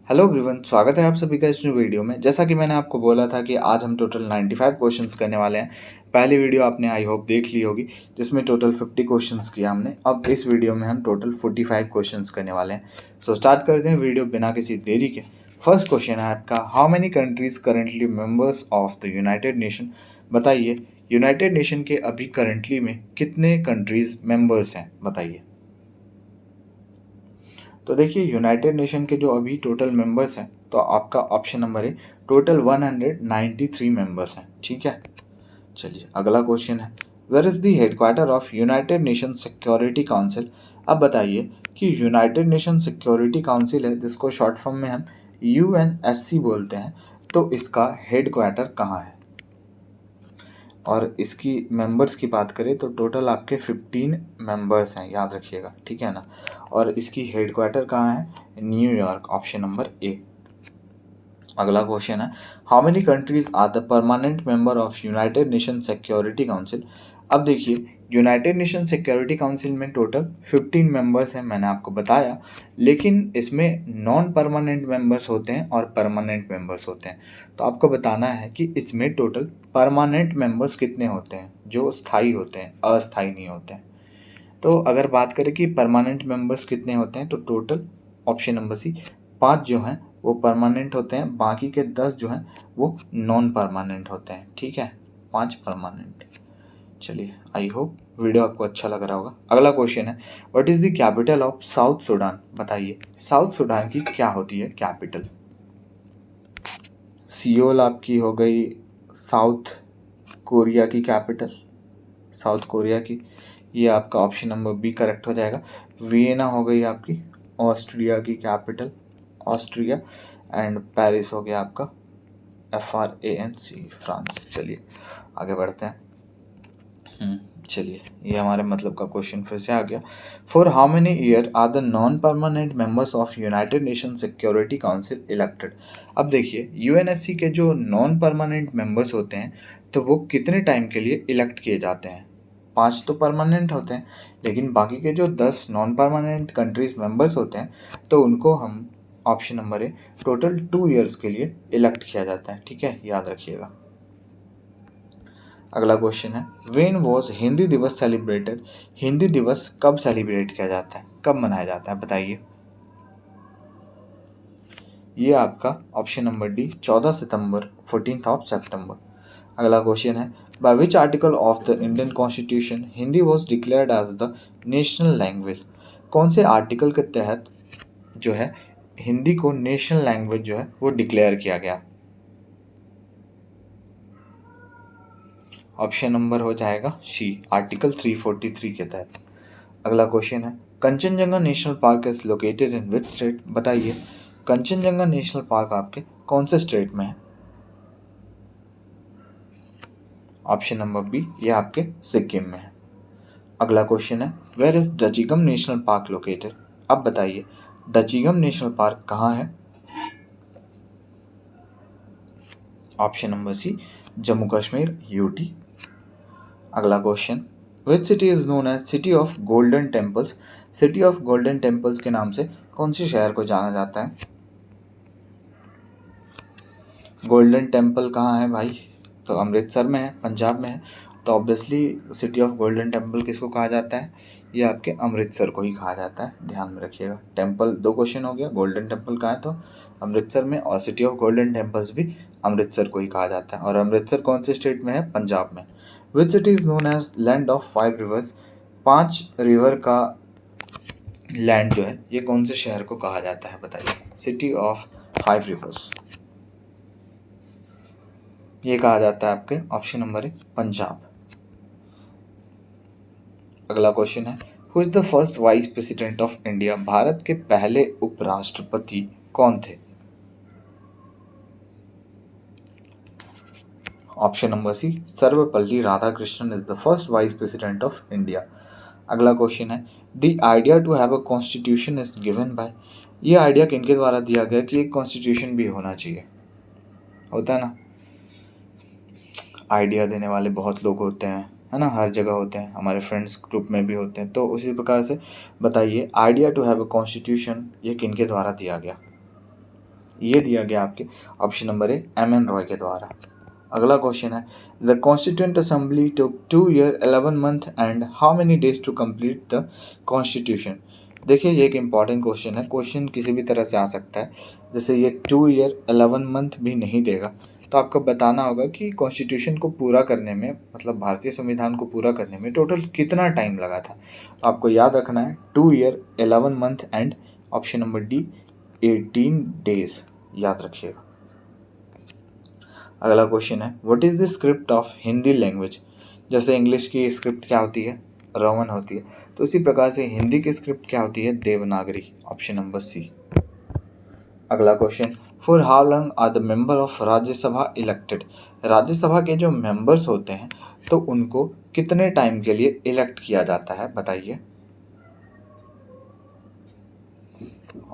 Hello everyone, स्वागत है आप सभी का इस न्यू वीडियो में। जैसा कि मैंने आपको बोला था कि आज हम टोटल 95 क्वेश्चंस करने वाले हैं। पहली वीडियो आपने आई होप देख ली होगी जिसमें टोटल 50 क्वेश्चंस किया हमने। अब इस वीडियो में हम टोटल 45 क्वेश्चंस करने वाले हैं। सो स्टार्ट करते हैं वीडियो बिना किसी देरी के। फर्स्ट क्वेश्चन है आपका, how many countries currently members of the United nation. बताइए यूनाइटेड नेशन के अभी करेंटली में कितने कंट्रीज मेंबर्स हैं, बताइए। तो देखिए यूनाइटेड नेशन के जो अभी टोटल मेंबर्स हैं, तो आपका ऑप्शन नंबर है टोटल 193 मेंबर्स हैं। ठीक है, चलिए अगला क्वेश्चन है, where is the headquarter of United Nation Security Council. अब बताइए कि यूनाइटेड नेशन सिक्योरिटी काउंसिल है जिसको शॉर्ट फॉर्म में हम यूएनएससी बोलते हैं, तो इसका हेडक्वार्टर कहाँ है। और इसकी मेंबर्स की बात करें तो टोटल आपके 15 मेंबर्स हैं, याद रखिएगा, ठीक है ना। और इसकी हेडक्वार्टर कहाँ है, न्यूयॉर्क, ऑप्शन नंबर ए। अगला क्वेश्चन है, how many countries are the permanent member of United Nation Security Council. अब देखिए यूनाइटेड नेशन सिक्योरिटी काउंसिल में टोटल 15 मेंबर्स हैं, मैंने आपको बताया, लेकिन इसमें नॉन परमानेंट मेंबर्स होते हैं और परमानेंट मेंबर्स होते हैं। तो आपको बताना है कि इसमें टोटल परमानेंट मेंबर्स कितने होते हैं, जो स्थायी होते हैं, अस्थायी नहीं होते हैं। तो अगर बात करें कि परमानेंट मेंबर्स कितने होते हैं, तो टोटल ऑप्शन नंबर सी 5 जो हैं वो परमानेंट होते हैं, बाकी के 10 जो हैं वो नॉन परमानेंट होते हैं। ठीक है, 5 परमानेंट। चलिए आई होप वीडियो आपको अच्छा लग रहा होगा। अगला क्वेश्चन है, what is the capital of south Sudan. बताइए साउथ सूडान की क्या होती है कैपिटल। सियोल आपकी हो गई साउथ कोरिया की कैपिटल, साउथ कोरिया की, ये आपका ऑप्शन नंबर बी करेक्ट हो जाएगा। वियना हो गई आपकी ऑस्ट्रिया की कैपिटल, ऑस्ट्रिया। एंड पेरिस हो गया आपका FRANC, फ्रांस। चलिए आगे बढ़ते हैं। चलिए ये हमारे मतलब का क्वेश्चन फिर से आ गया। For how many year are the non permanent members of United Nation Security Council elected. अब देखिए यूएनएससी के जो नॉन परमानेंट मेंबर्स होते हैं तो वो कितने टाइम के लिए इलेक्ट किए जाते हैं। 5 तो परमानेंट होते हैं, लेकिन बाकी के जो 10 नॉन परमानेंट कंट्रीज मेंबर्स होते हैं तो उनको हम ऑप्शन नंबर है टोटल 2 ईयर्स के लिए इलेक्ट किया जाता है। ठीक है, याद रखिएगा। अगला क्वेश्चन है, वेन वॉज हिंदी दिवस सेलिब्रेटेड। हिंदी दिवस कब सेलिब्रेट किया जाता है, कब मनाया जाता है, बताइए। ये आपका ऑप्शन नंबर डी 14 सितंबर, 14th ऑफ सितंबर। अगला क्वेश्चन है, by which article of the Indian constitution Hindi was declared as the national language. कौन से आर्टिकल के तहत जो है हिंदी को नेशनल लैंग्वेज जो है वो डिक्लेयर किया गया। ऑप्शन नंबर हो जाएगा सी, आर्टिकल 343 के तहत। अगला क्वेश्चन है, Kanchenjunga national park is located in which state. बताइए कंचनजंगा नेशनल पार्क आपके कौन से स्टेट में है। ऑप्शन नंबर बी, ये आपके सिक्किम में है। अगला क्वेश्चन है, where is Dachigam national park located. अब बताइए डचीगम नेशनल पार्क कहाँ है। Option number C, Jammu Kashmir, UT. अगला question, which city is known as city of golden temples. City of golden temples के नाम से कौन से शहर को जाना जाता है। गोल्डन टेम्पल कहाँ है भाई, तो अमृतसर में है, पंजाब में है। तो obviously city of golden temple किसको कहा जाता है, ये आपके अमृतसर को ही कहा जाता है, ध्यान में रखिएगा। टेम्पल दो क्वेश्चन हो गया, गोल्डन टेम्पल कहाँ है तो अमृतसर में, और सिटी ऑफ गोल्डन टेम्पल्स भी अमृतसर को ही कहा जाता है। और अमृतसर कौन से स्टेट में है, पंजाब में। Which city is known as land of 5 rivers. 5 river का लैंड जो है ये कौन से शहर को कहा जाता है, बताइए। सिटी ऑफ 5 रिवर्स, ये कहा जाता है आपके ऑप्शन नंबर है पंजाब। अगला क्वेश्चन है, who is the first vice president of India. Bharat के पहले उपराष्ट्रपति कौन थे। Option number C, Sarvepalli Radhakrishnan is the first vice president of India. अगला क्वेश्चन है, the idea to have a constitution is given by. ये आइडिया किनके द्वारा दिया गया कि एक कॉन्स्टिट्यूशन भी होना चाहिए। होता है ना, आइडिया देने वाले बहुत लोग होते हैं, है ना, हर जगह होते हैं, हमारे फ्रेंड्स ग्रुप में भी होते हैं। तो उसी प्रकार से बताइए idea to have a constitution ये किनके द्वारा दिया गया। ये दिया गया आपके option number A MN. Roy के द्वारा। अगला क्वेश्चन है the constituent assembly took 2 year 11 month and how many days to complete the constitution. देखिए ये एक इम्पॉर्टेंट क्वेश्चन है, क्वेश्चन किसी भी तरह से आ सकता है। जैसे ये 2 ईयर 11 मंथ भी नहीं देगा तो आपको बताना होगा कि कॉन्स्टिट्यूशन को पूरा करने में, मतलब भारतीय संविधान को पूरा करने में टोटल कितना टाइम लगा था। आपको याद रखना है 2 year 11 month and option number D 18 days, याद रखिएगा। अगला क्वेश्चन है what is the script of Hindi language. जैसे इंग्लिश की स्क्रिप्ट क्या होती है, रोमन होती है, तो इसी प्रकार से हिंदी की स्क्रिप्ट क्या होती है, देवनागरी, ऑप्शन नंबर सी। अगला question for how long are the member of Rajya Sabha elected. Rajya Sabha के जो मेंबर्स होते हैं तो उनको कितने टाइम के लिए इलेक्ट किया जाता है, बताइए।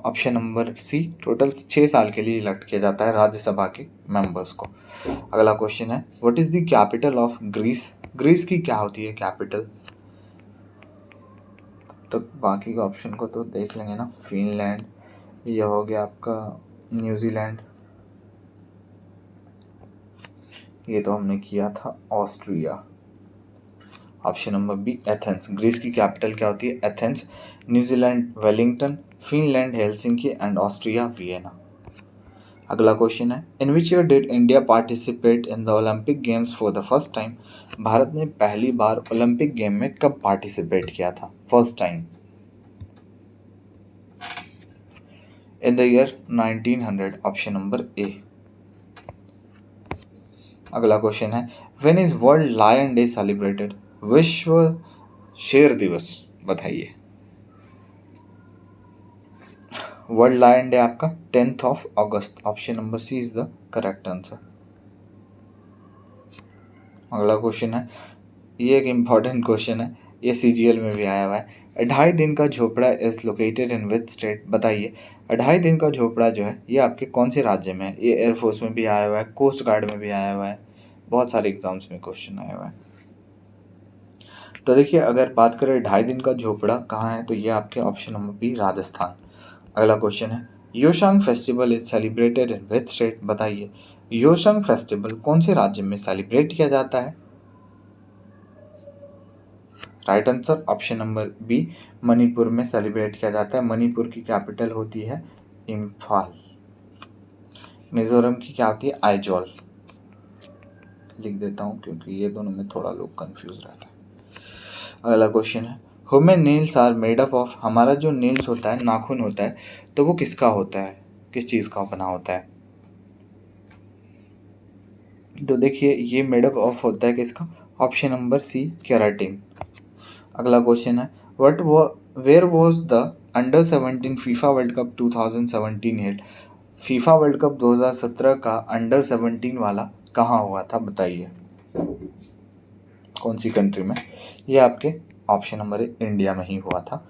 ऑप्शन नंबर सी, टोटल 6 साल के लिए इलेक्ट किया जाता है राज्यसभा के मेंबर्स को। अगला क्वेश्चन है what is the capital of Greece. Greece की क्या होती है कैपिटल। तो बाकी के ऑप्शन को तो देख लेंगे ना, फिनलैंड, यह हो गया आपका न्यूजीलैंड, ये तो हमने किया था Austria. Option number B Athens. Greece की कैपिटल क्या होती है, Athens. New Zealand Wellington, Finland Helsinki and Austria Vienna. अगला क्वेश्चन है in which year did India participate in the Olympic games for the first time. Bharat ने पहली बार ओलंपिक गेम में कब पार्टिसिपेट किया था, first time. In the year 1900, option number A. अगला question है when is world lion day celebrated. विश्व शेर दिवस, बताइए। वर्ल्ड लायन डे आपका 10th of August, option number C is the correct answer. अगला क्वेश्चन है, ये एक इम्पॉर्टेंट क्वेश्चन है, ये CGL में भी आया हुआ है। 2.5 Din Ka Jhonpra is located in which state, बताइए। 2.5 दिन का झोपड़ा जो है ये आपके कौन से राज्य में है। ये एयरफोर्स में भी आया हुआ है, कोस्ट गार्ड में भी आया हुआ है, बहुत सारे एग्जाम्स में क्वेश्चन आया हुआ है। तो देखिए अगर बात करें 2.5 दिन का झोपड़ा कहाँ है, तो ये आपके ऑप्शन नंबर बी राजस्थान। अगला क्वेश्चन है Yaoshang festival is celebrated in which state, बताइए। योशांग फेस्टिवल कौन से राज्य में सेलिब्रेट किया जाता है। Right answer option number B, Manipur में सेलिब्रेट किया जाता है। मणिपुर की कैपिटल होती है इम्फाल। मिजोरम की क्या होती है, आइजॉल। लिख देता हूँ क्योंकि ये दोनों में थोड़ा लोग कंफ्यूज रहता है। अगला क्वेश्चन है human nails are made up of. हमारा जो नेल्स होता है, नाखून होता है, तो वो किसका होता है, किस चीज़ का बना होता है। तो देखिए ये मेडअप ऑफ होता है किसका, ऑप्शन नंबर सी केराटिन। अगला क्वेश्चन है where was the under 17 FIFA world cup 2017 held. FIFA world cup 2017 का अंडर 17 वाला कहाँ हुआ था, बताइए। कौन सी कंट्री में, ये आपके ऑप्शन नंबर ए इंडिया में ही हुआ था।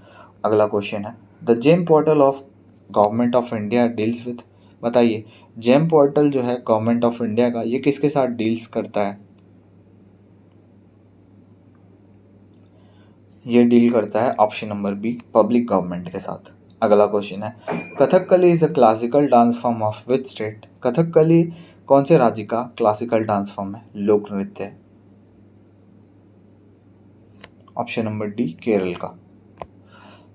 अगला क्वेश्चन है the GeM portal of government of India deals with, बताइए। जेम पोर्टल जो है गवर्नमेंट ऑफ इंडिया का, ये किसके साथ डील्स करता है। ये डील करता है option number B, public government के साथ। अगला क्वेश्चन है Kathakali is a classical dance form of which state. Kathakali कौन से राज्य का क्लासिकल डांस फॉर्म है, लोक नृत्य है। ऑप्शन नंबर डी, केरल का।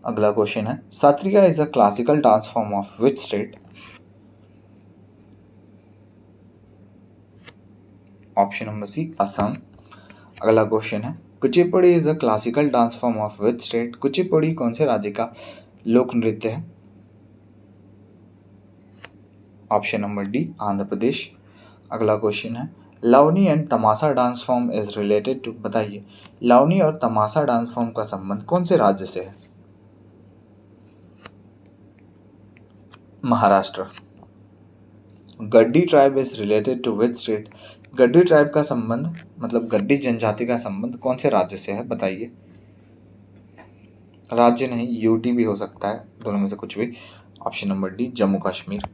अगला क्वेश्चन है Sattriya is a classical dance form of which state. Option number C, Assam. अगला क्वेश्चन है Kuchipudi is a classical dance form of which state. Kuchipudi कौन से राज्य का लोक नृत्य है। Option number D, Andhra Pradesh. अगला क्वेश्चन है Lavani and Tamasha dance form is related to, बताइए। लावनी और तमाशा डांस फॉर्म का संबंध कौन से राज्य से है। Maharashtra. Gaddi tribe is related to which state. Gaddi tribe का संबंध, मतलब गड्डी जनजाति का संबंध कौन से राज्य से है, बताइए। राज्य नहीं, यूटी भी हो सकता है, दोनों में से कुछ भी। Option number D, Jammu Kashmir.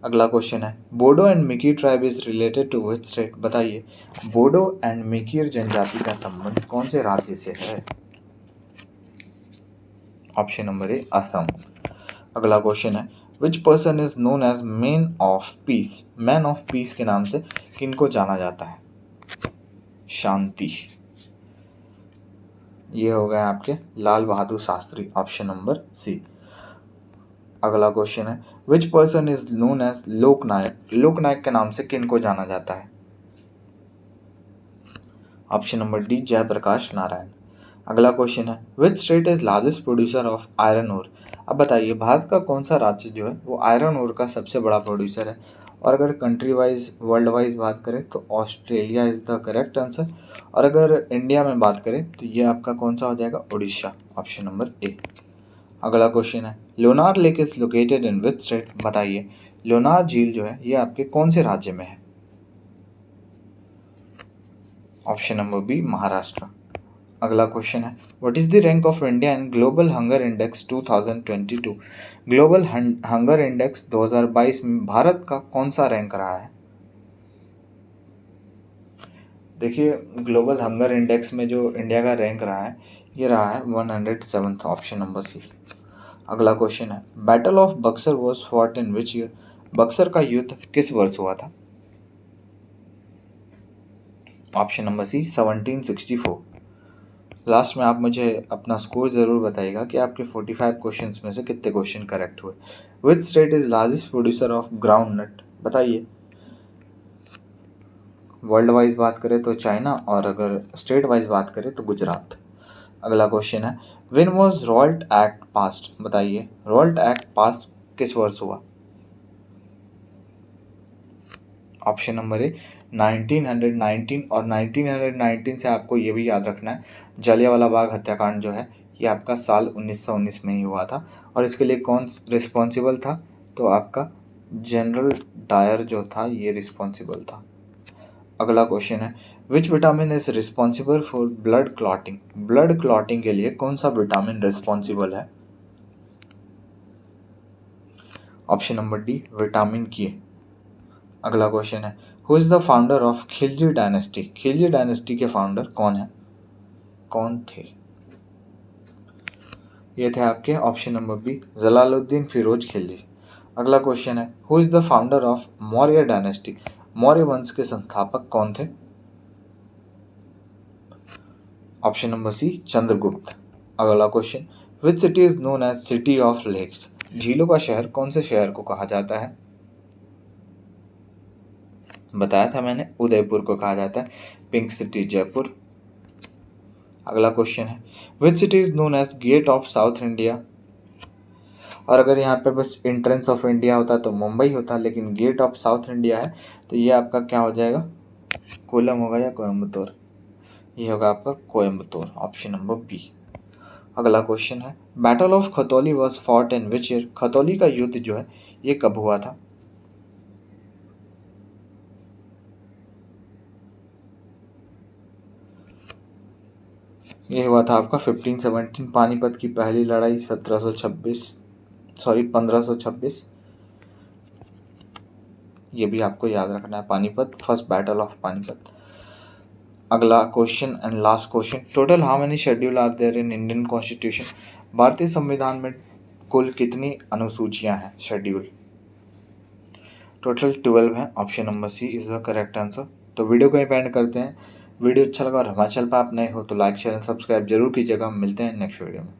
अगला क्वेश्चन है Bodo and Mikir tribe is related to which state, बताइए। बोडो एंड मिकीर जनजाति का संबंध कौन से राज्य से है। Option number A, Assam. अगला क्वेश्चन है which person is known as man of peace. Man of peace के नाम से किनको जाना जाता है? शांति। ये हो गए आपके Lal Bahadur Shastri, option number C. अगला क्वेश्चन है which person is known as Loknayak. Loknayak के नाम से किनको जाना जाता है? Option number D, Jayaprakash Narayan. अगला क्वेश्चन है which state is largest producer of iron ore. अब बताइए भारत का कौन सा राज्य जो है वो आयरन ओर का सबसे बड़ा प्रोड्यूसर है? और अगर कंट्री वाइज वर्ल्ड वाइज बात करें तो Australia is the correct answer. और अगर इंडिया में बात करें तो ये आपका कौन सा हो जाएगा? Orissa, option number A. अगला क्वेश्चन है Lonar lake is located in which state. बताइए लोनार झील जो है ये आपके कौन से राज्य में है? Option number B, Maharashtra. अगला क्वेश्चन है what is the rank of India in global hunger index 2022। Global hunger index 2022 में भारत का कौन सा रैंक रहा है? देखिए ग्लोबल हंगर इंडेक्स में जो इंडिया का रैंक रहा है ये रहा है 107th, ऑप्शन नंबर सी। अगला क्वेश्चन है battle of Buxar was fought in which year. Buxar का युद्ध किस वर्ष हुआ था? ऑप्शन नंबर सी, 1764। लास्ट में आप मुझे अपना स्कोर ज़रूर बताइएगा कि आपके 45 क्वेश्चंस में से कितने क्वेश्चन करेक्ट हुए। Which state is largest producer of groundnut. बताइए वर्ल्ड वाइज बात करें तो चाइना, और अगर स्टेट वाइज बात करें तो गुजरात। अगला क्वेश्चन है when was Raoult act passed. बताइए रॉल्ट एक्ट पास किस वर्ष हुआ? ऑप्शन नंबर ए, 1919। और 1919 से आपको ये भी याद रखना है जलियांवाला बाग हत्याकांड जो है ये आपका साल 1919 में ही हुआ था। और इसके लिए कौन रिस्पॉन्सिबल था? तो आपका जनरल डायर जो था ये रिस्पॉन्सिबल था। अगला क्वेश्चन है which vitamin is responsible for blood clotting. Blood clotting के लिए कौन सा विटामिन रिस्पॉन्सिबल है? Option number D, vitamin K. अगला क्वेश्चन है who is the founder of Khilji dynasty. Khilji dynasty के फाउंडर कौन थे? ये थे आपके option number B, Jalaluddin Firoz Khilji. अगला क्वेश्चन है who is the founder of Maurya dynasty. Maurya वंश के संस्थापक कौन थे? Option number C, Chandragupta. अगला question which city is known as city of lakes. झीलों का शहर कौन से शहर को कहा जाता है? बताया था मैंने, उदयपुर को कहा जाता है। Pink city Jaipur. अगला क्वेश्चन है which city is known as gate of south India. और अगर यहाँ पे बस एंट्रेंस ऑफ इंडिया होता तो मुंबई होता, लेकिन गेट ऑफ साउथ इंडिया है तो ये आपका क्या हो जाएगा? कोलम होगा या कोयम्बतूर? ये होगा आपका कोयम्बतूर, ऑप्शन नंबर बी। अगला क्वेश्चन है battle of Khatauli was fought in which year. Khatauli का युद्ध जो है ये कब हुआ था? ये हुआ था आपका 1517। पानीपत की पहली लड़ाई 1526। ये भी आपको याद रखना है, Panipat, first battle of Panipat. अगला question and last question total how many schedule are there in Indian constitution. भारतीय संविधान में कुल कितनी अनुसूचियां हैं, शेड्यूल? टोटल 12 है, option number C is the correct answer. तो वीडियो को एंड करते हैं। वीडियो अच्छा लगा और हिमाचल पर आप नए हो तो लाइक शेयर एंड सब्सक्राइब जरूर कीजिएगा। मिलते हैं नेक्स्ट वीडियो में।